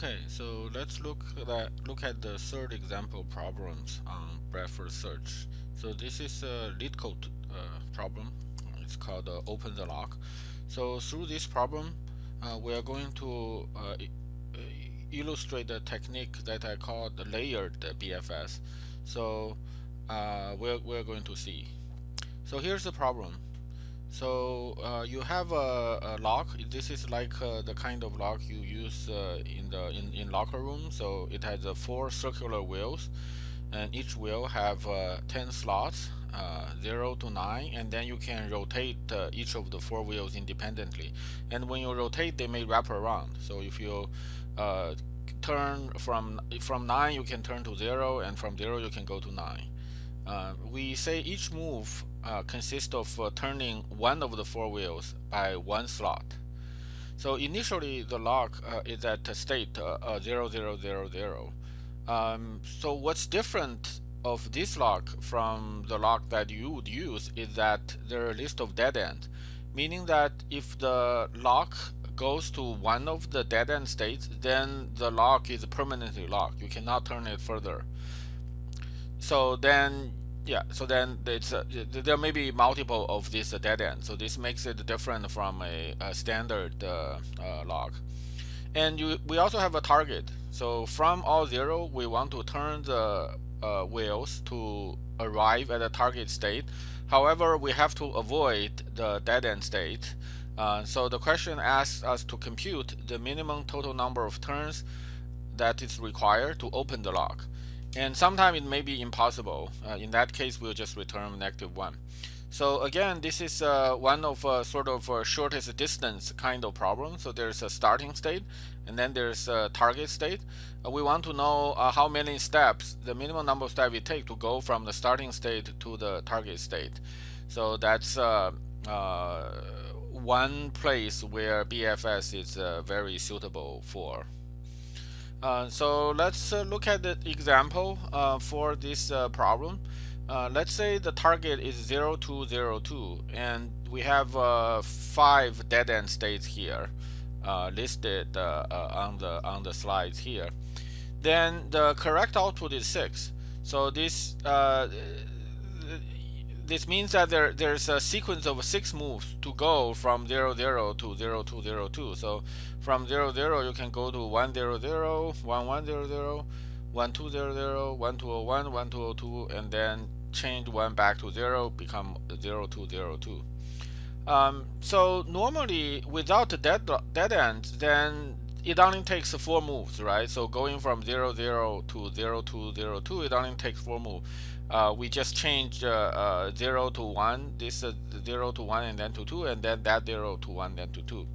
Okay, so let's look at the third example problems on breadth search. So this is a lead code problem. It's called open the lock. So through this problem, we are going to illustrate the technique that I call the layered BFS. So we're going to see. So here's the problem. So you have a lock. This is like the kind of lock you use in locker room. So it has four circular wheels, and each wheel have 10 slots, 0 to 9, and then you can rotate each of the four wheels independently. And when you rotate, they may wrap around. So if you turn from 9, you can turn to 0, and from 0 you can go to 9. We say each move consists of turning one of the four wheels by one slot. So initially the lock is at state 0, 0, 0, 0. So what's different of this lock from the lock that you would use is that there are a list of dead ends, meaning that if the lock goes to one of the dead end states, then the lock is permanently locked. You cannot turn it further. So then it's there may be multiple of these dead ends, so this makes it different from a standard lock. And we also have a target. So from all 0, we want to turn the wheels to arrive at the target state. However, we have to avoid the dead end state. So the question asks us to compute the minimum total number of turns that is required to open the lock. And sometimes it may be impossible. In that case, we'll just return -1. So again, this is one of sort of shortest distance kind of problem. So there's a starting state, and then there's a target state. We want to know how many steps, the minimum number of steps it takes to go from the starting state to the target state. So that's one place where BFS is very suitable for. So let's look at the example for this problem. Let's say the target is 0, 2, 0, 2, and we have 5 dead end states here listed on the slides here. Then the correct output is 6. So this means that there's a sequence of 6 moves to go from 0, 0 to 0, 2, 0, 2. So from 0, 0, you can go to 1, 0, 0, 1, 1, 0, 0, 1, 2, 0, 0, 1, 2, 0, 1, 1, 2, 0, 2, and then change 1 back to 0, become 0, 2, 0, 2. So normally without the dead end, then it only takes 4 moves, right? So going from 0, 0 to 0, 2, 0, 2, it only takes 4 moves. We just change 0 to 1, this 0 to 1 and then to 2, and then that 0 to 1 then to 2.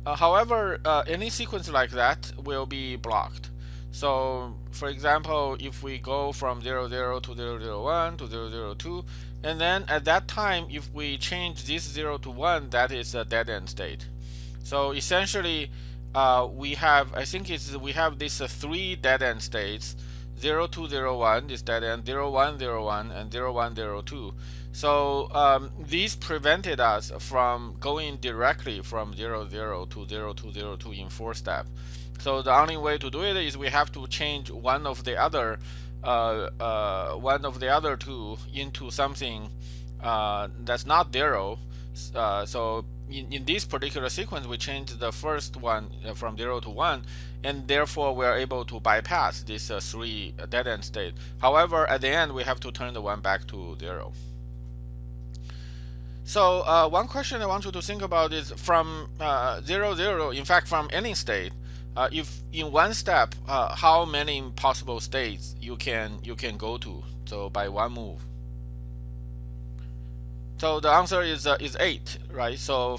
However, any sequence like that will be blocked. So for example, if we go from 0, 0 to 0, 0, 1 to 0, 0, 2, and then at that time, if we change this 0 to 1, that is a dead end state. So essentially, we have, I think we have these 3 dead end states: 0, 2, 0, 1, this dead end, 0, 1, 0, 1, and 0, 1, 0, 2. So these prevented us from going directly from 0, 0 to 0, 2, 0, 2 in 4 steps. So the only way to do it is we have to change one of the other two into something that's not 0. So in this particular sequence, we change the first one from 0 to 1, and therefore we are able to bypass this 3 dead end state. However, at the end, we have to turn the 1 back to 0. So one question I want you to think about is from 0, 0, in fact, from any state, if in one step, how many possible states you can go to? So by one move. So the answer is 8, right? So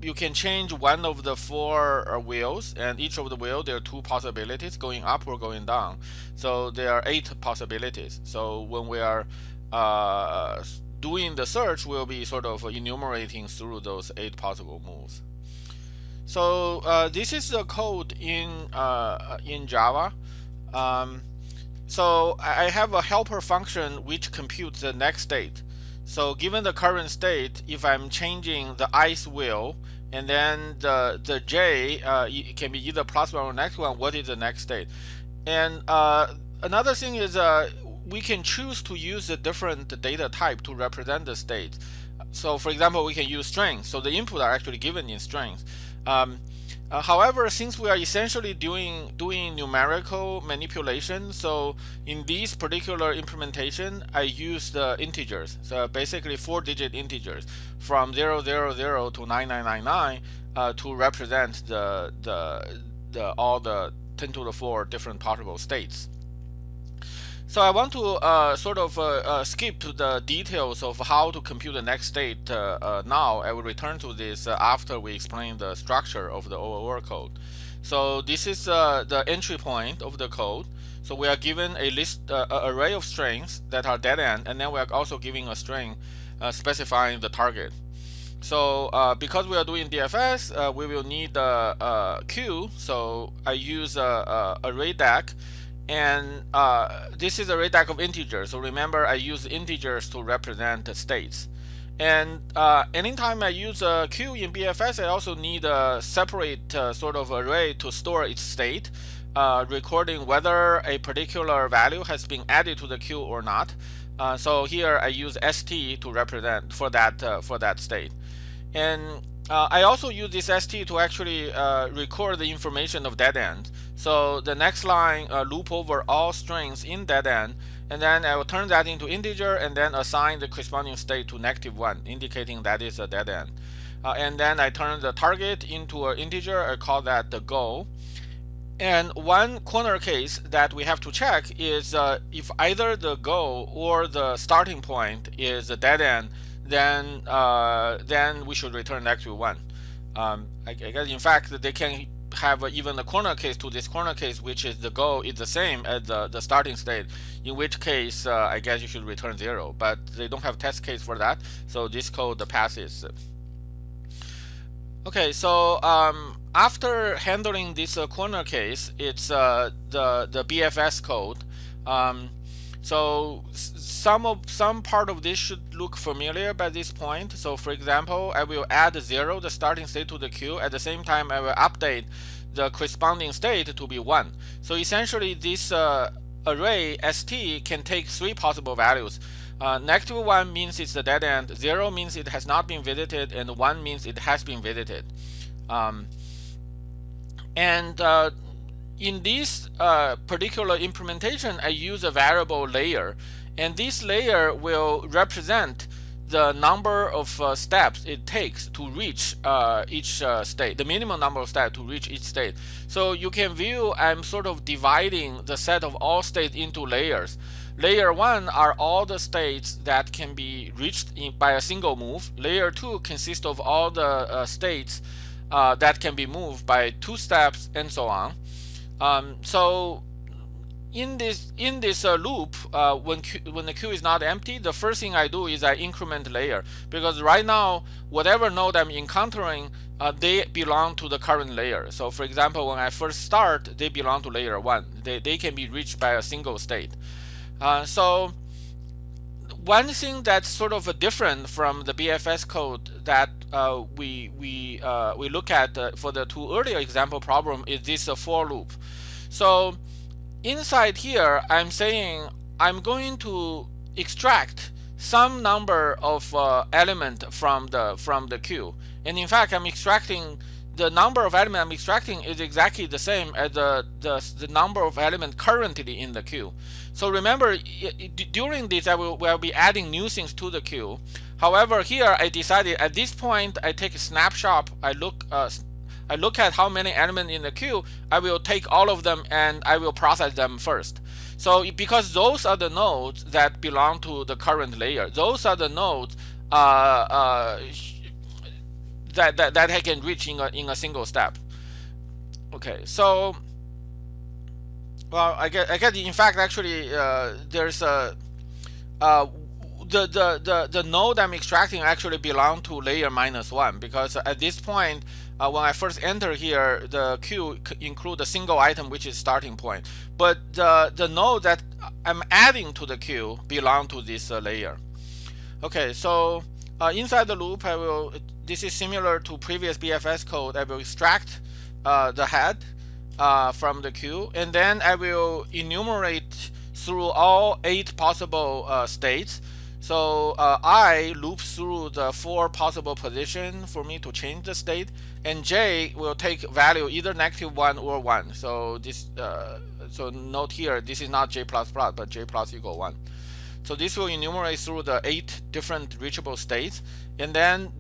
you can change one of the 4 wheels, and each of the wheel there are 2 possibilities, going up or going down. So there are 8 possibilities. So when we are doing the search, we'll be sort of enumerating through those 8 possible moves. So this is the code in Java. So I have a helper function which computes the next state. So given the current state, if I'm changing the ith wheel, and then the j it can be either plus one or next one, what is the next state? And another thing is we can choose to use a different data type to represent the state. So for example, we can use strings. So the input are actually given in strings. However, since we are essentially doing numerical manipulation, so in this particular implementation, I use the integers. So basically 4-digit integers from 000 to 9999 to represent all the 10 to the 4 different possible states. So I want to sort of skip the details of how to compute the next state now. I will return to this after we explain the structure of the OOR code. So this is the entry point of the code. So we are given a list, array of strings that are dead end, and then we are also giving a string specifying the target. So because we are doing BFS, we will need a queue. So I use array DAC. And this is a array DAC of integers. So remember, I use integers to represent the states. And anytime I use a queue in BFS, I also need a separate sort of array to store its state, recording whether a particular value has been added to the queue or not. So here I use st to represent for that state. And I also use this st to actually record the information of dead end. So the next line loop over all strings in dead end, and then I will turn that into integer and then assign the corresponding state to -1, indicating that is a dead end. And then I turn the target into an integer. I call that the goal. And one corner case that we have to check is if either the goal or the starting point is a dead end, then we should return -1. I guess in fact they can have even a corner case to this corner case, which is the goal is the same as the starting state, in which case I guess you should return 0, but they don't have test case for that, so this code passes. Okay, so after handling this corner case, it's the BFS code. So some part of this should look familiar by this point. So for example, I will add 0, the starting state, to the queue. At the same time, I will update the corresponding state to be 1. So essentially, this array st can take 3 possible values. -1 means it's a dead end, 0 means it has not been visited, and 1 means it has been visited. In this particular implementation, I use a variable layer, and this layer will represent the number of steps it takes to reach each state, the minimum number of steps to reach each state. So you can view I'm sort of dividing the set of all states into layers. Layer 1 are all the states that can be reached by a single move. Layer 2 consists of all the states that can be moved by 2 steps, and so on. So in this loop, when the queue is not empty, the first thing I do is I increment layer, because right now whatever node I'm encountering, they belong to the current layer. So for example, when I first start, they belong to layer 1. They can be reached by a single state. So one thing that's sort of different from the BFS code that we look at for the 2 earlier example problem is this for loop. So inside here, I'm saying I'm going to extract some number of element from the queue, and in fact, I'm extracting the number of elements I'm extracting is exactly the same as the number of elements currently in the queue. So remember, during this, I will be adding new things to the queue. However, here I decided at this point I take a snapshot. I look at how many elements in the queue. I will take all of them and I will process them first. So because those are the nodes that belong to the current layer, those are the nodes that I can reach in a single step. Okay, so well, I guess in fact actually there's a the node I'm extracting actually belong to layer -1, because at this point when I first enter here, the queue include a single item which is starting point, but the node that I'm adding to the queue belong to this layer. Okay, so inside the loop, this is similar to previous BFS code. I will extract the head from the queue, and then I will enumerate through all 8 possible states. So I loop through the 4 possible position for me to change the state, and J will take value either -1 or 1. So so note here, this is not J++, but J plus equal 1. So this will enumerate through the 8 different reachable states, and then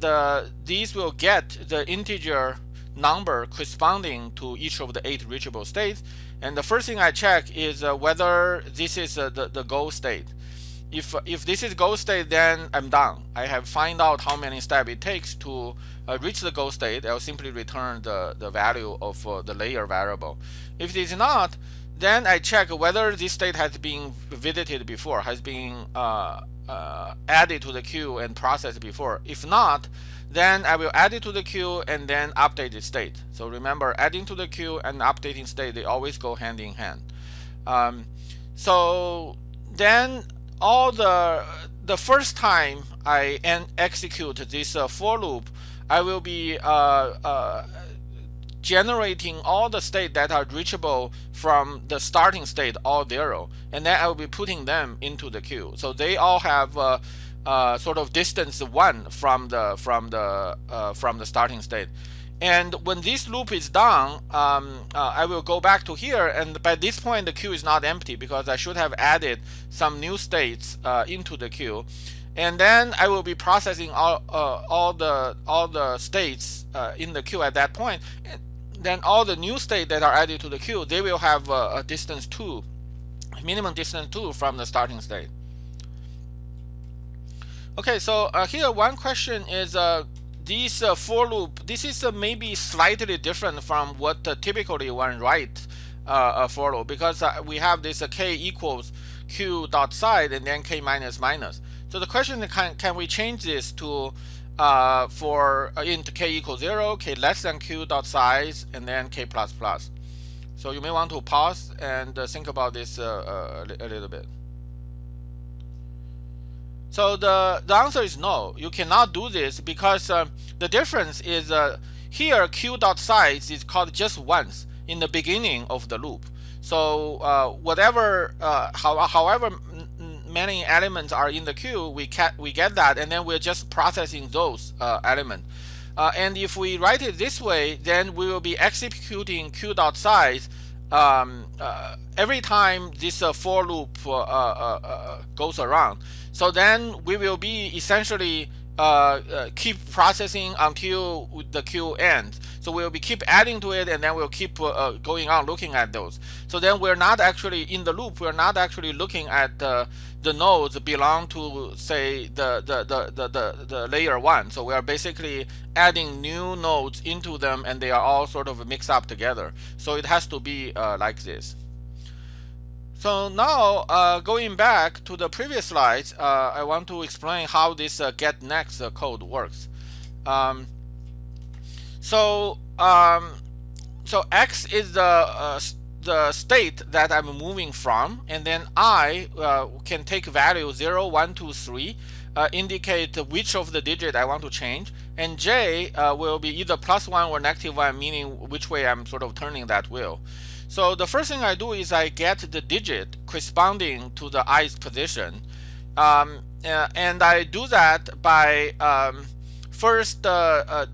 these will get the integer number corresponding to each of the 8 reachable states. And the first thing I check is whether this is the goal state. If this is goal state, then I'm done. I have find out how many steps it takes to reach the goal state. I'll simply return the value of the layer variable. If it is not, then I check whether this state has been visited before, has been added to the queue and processed before. If not, then I will add it to the queue and then update the state. So remember, adding to the queue and updating state, they always go hand in hand. So then all the first time I execute this for loop, I will be generating all the states that are reachable from the starting state, all 0, and then I will be putting them into the queue. So they all have sort of distance 1 from the starting state. And when this loop is done, I will go back to here, and by this point the queue is not empty because I should have added some new states into the queue. And then I will be processing all the states in the queue at that point. And then all the new states that are added to the queue, they will have a distance 2, minimum distance 2 from the starting state. Okay, so here one question is this for loop. This is maybe slightly different from what typically one write for loop, because we have this k equals q dot side and then k minus minus. So the question is, can we change this to into k equals 0, k less than q dot size, and then k plus plus. So you may want to pause and think about this a little bit. So the answer is no. You cannot do this because the difference is here q dot size is called just once in the beginning of the loop. So whatever, however many elements are in the queue, we get that, and then we're just processing those elements. And if we write it this way, then we will be executing q dot size every time this for loop goes around. So then we will be essentially keep processing until the queue ends. So we'll be keep adding to it, and then we'll keep going on looking at those. So then we're not actually in the loop. We're not actually looking at the nodes belong to, say, the layer 1. So we are basically adding new nodes into them, and they are all sort of mixed up together. So it has to be like this. So now, going back to the previous slides, I want to explain how this get next code works. So X is the state that I'm moving from, and then I can take value 0, 1, 2, 3, indicate which of the digit I want to change, and J will be either +1 or -1, meaning which way I'm sort of turning that wheel. So the first thing I do is I get the digit corresponding to the i's position, and I do that by first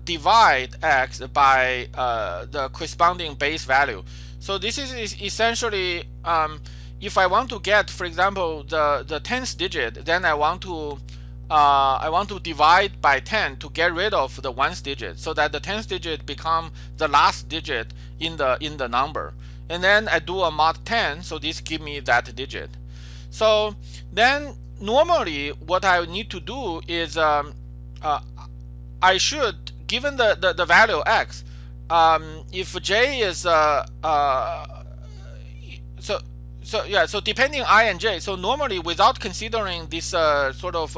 divide X by the corresponding base value. So this is essentially, if I want to get, for example, the 10th digit, then I want to divide by 10 to get rid of the 1st digit, so that the 10th digit become the last digit in the number. And then I do a mod 10, so this give me that digit. So then normally what I need to do is I should, given the value X, if J is so depending I and J, so normally without considering this sort of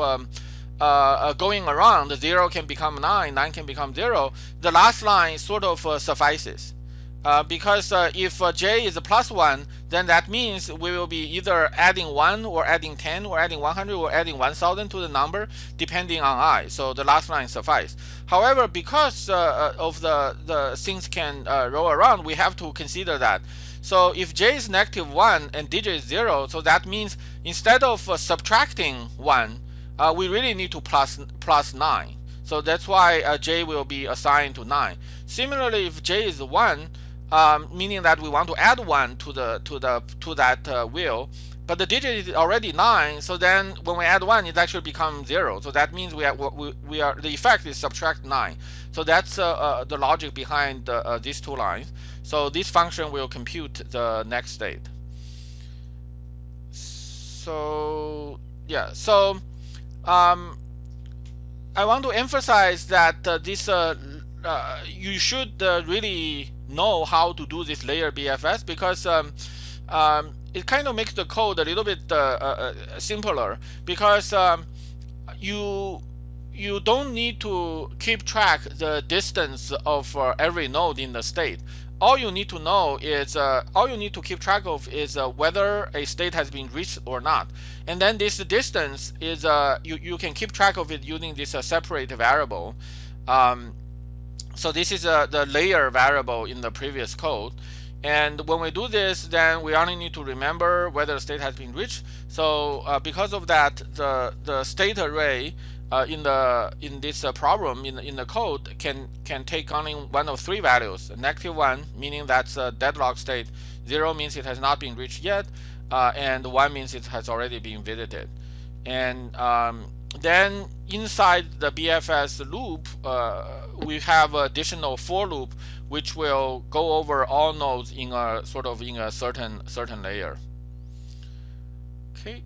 going around, 0 can become 9, 9 can become 0, the last line sort of suffices. because if j is plus 1, then that means we will be either adding 1 or adding 10 or adding 100 or adding 1000 to the number depending on I. So the last line suffice. However, because of the things can roll around, we have to consider that. So if j is negative 1 and digit is 0, so that means instead of subtracting 1, we really need to plus 9. So that's why j will be assigned to 9. Similarly, if j is 1, meaning that we want to add 1 to that wheel, but the digit is already 9, so then when we add 1, it actually becomes 0. So that means we are the effect is subtract 9. So that's the logic behind these two lines. So this function will compute the next state. So yeah, so I want to emphasize that you should really know how to do this layer BFS, because it kind of makes the code a little bit simpler, because you don't need to keep track the distance of every node in the state. All you need to know is all you need to keep track of is whether a state has been reached or not. And then this distance is you can keep track of it using this separate variable. So this is the layer variable in the previous code. And when we do this, then we only need to remember whether the state has been reached. So because of that, the state array in this problem in the code can take only one of three values: negative 1 meaning that's a deadlock state, 0 means it has not been reached yet, and 1 means it has already been visited. And then inside the BFS loop, we have additional for loop which will go over all nodes in a certain layer. Okay.